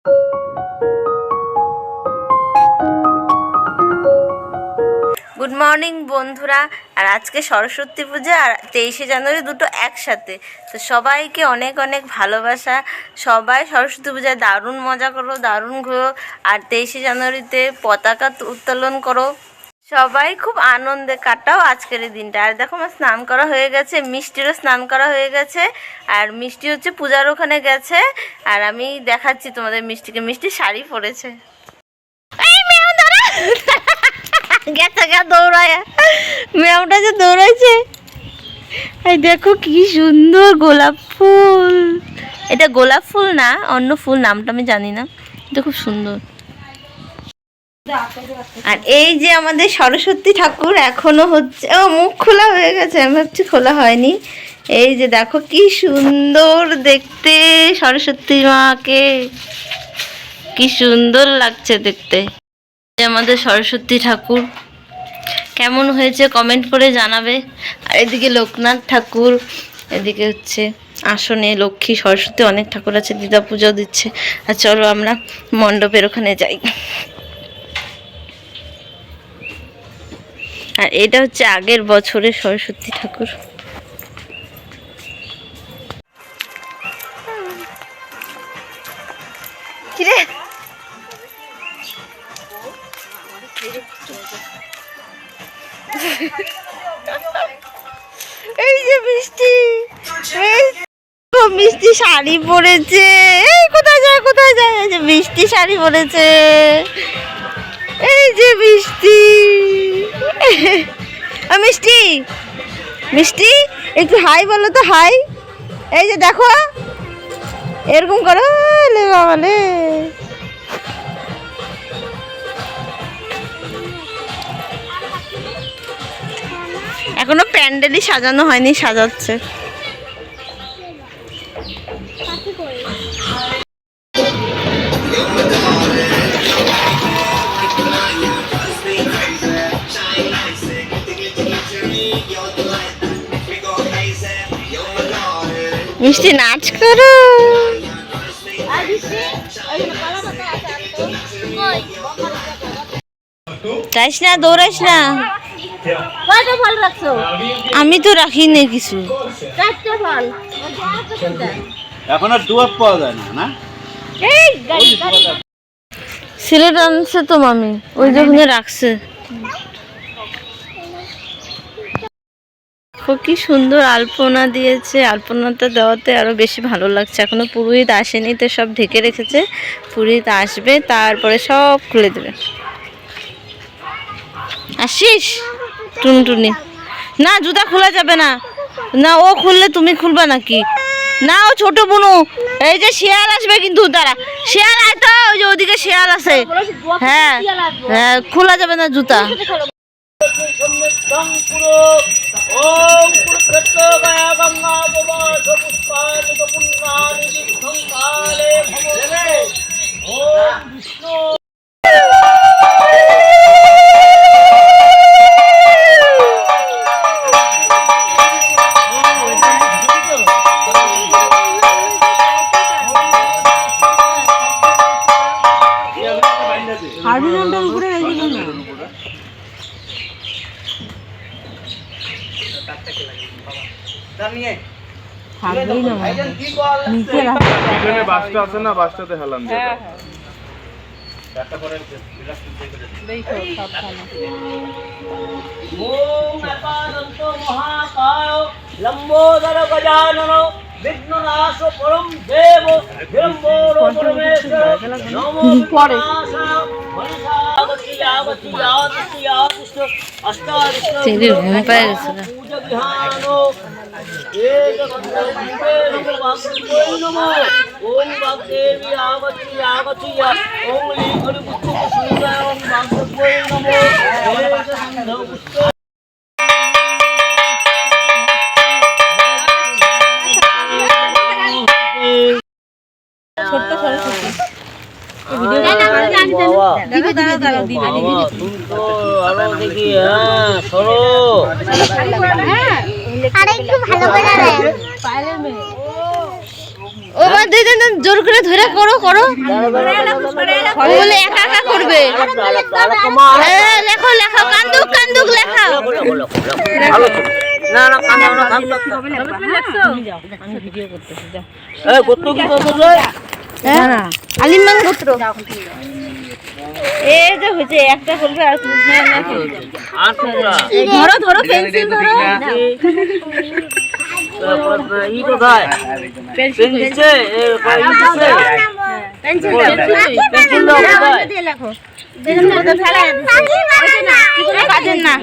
Good morning বন্ধুরা। আর আজকে সরস্বতী পূজা আর 23শে জানুয়ারি দুটো একসাথে, তো সবাইকে অনেক অনেক ভালোবাসা। সবাই সরস্বতী পূজায় দারুণ মজা করো, দারুণ ঘুরো, আর 23শে জানুয়ারিতে পতাকা উত্তোলন করো। সবাই খুব আনন্দে কাটাও আজকের এই দিনটা। আর দেখো আমার স্নান করা হয়ে গেছে, মিষ্টিরও স্নান করা হয়ে গেছে। আর মিষ্টি হচ্ছে পূজার ওখানে গেছে, আর আমি দেখাচ্ছি তোমাদের মিষ্টিকে। মিষ্টি শাড়ি পরেছে। গেছে দৌড়ায়, মেয়েটা যে দৌড়াইছে। এই দেখো কি সুন্দর গোলাপ ফুল। এটা গোলাপ ফুল না, অন্য ফুল, নামটা আমি জানি না। এটা খুব সুন্দর। আর এই যে আমাদের সরস্বতী ঠাকুর এখনো হচ্ছে, ও মুখ খোলা হয়ে গেছে, আমি ভাবছি খোলা হয়নি। এই যে দেখো কি সুন্দর দেখতে সরস্বতী মাকে, কি সুন্দর লাগছে দেখতে। আমাদের সরস্বতী ঠাকুর কেমন হয়েছে কমেন্ট করে জানাবে। আর এদিকে লোকনাথ ঠাকুর, এদিকে হচ্ছে আসনে লক্ষ্মী সরস্বতী, অনেক ঠাকুর আছে, দিদা পুজো দিচ্ছে। আর চলো আমরা মণ্ডপের ওখানে যাই। আর এটা হচ্ছে আগের বছরের সরস্বতী ঠাকুর। কিরে এই যে মিষ্টি, মিষ্টি শাড়ি পরেছে। এই কোথায় যায় কোথায় যায়, এই যে মিষ্টি শাড়ি পরেছে। এই যে মিষ্টি, মিষ্টি মিষ্টি একটু হাই বলো তো, হাই। এই যে দেখো এরকম করো, লে বাবা লে। এখনো প্যান্ডেলই সাজানো হয়নি, সাজাচ্ছে। মিষ্টি নাচ করো। যাইস না, দৌড়াইস না। আমি তো রাখিনি কিছু। এখন আর দুয়াত পাওয়া যায় না, না? সিলেট আনছে তো মামি, ওই যখন রাখছে। কি সুন্দর আলপনা দিয়েছে, আলপনাটা দেওয়াতে আরো বেশি ভালো লাগছে। এখনো পুরোহিত আসেনি, তো সব ঢেকে রেখেছে। পুরোহিত আসবে, তারপরে সব খুলে দেবে। আসিস টুনটুনি? না, জুতা খোলা যাবে না। না, ও খুললে তুমি খুলবা নাকি? না, ও ছোট বুনু। এই যে শিয়াল আসবে কিন্তু, তারা শিয়াল আয় তো, ওই যে ওদিকে শিয়াল আছে। হ্যাঁ হ্যাঁ, খোলা যাবে না জুতা। বাসটা আছে না, বাসটাতে হেলান দিয়ে লম্বোদর গজানন বিঘ্ননাশ পরম দেব বিলম্বর পরমেশ্বর নমো পরে চিংড়ি ঘুম পেয়ে গেছে না। ওম বাগদেবী আগতি আগতি ওম লিখরি পুত্র সুন্দর ওম বাগদেবী নমো। ছোট্ট সরস্বতী ও মা দিদি জোর করে ধরে করো করো ও বলে একা একা করবে হ্যাঁ, লেখো লেখো কান্দুক কান্দুক লেখা না না কানে না থাম এই গোত্র কি করবে হ্যাঁ আলিমান গোত্র এই যে হয়েছে একটা করবে আর আর তোমরা ধরো ধরো পেন্সিল ধরো ই কোথায় পেন দিচ্ছে পেন্সিল দাও কোথায় লেখো কাজের না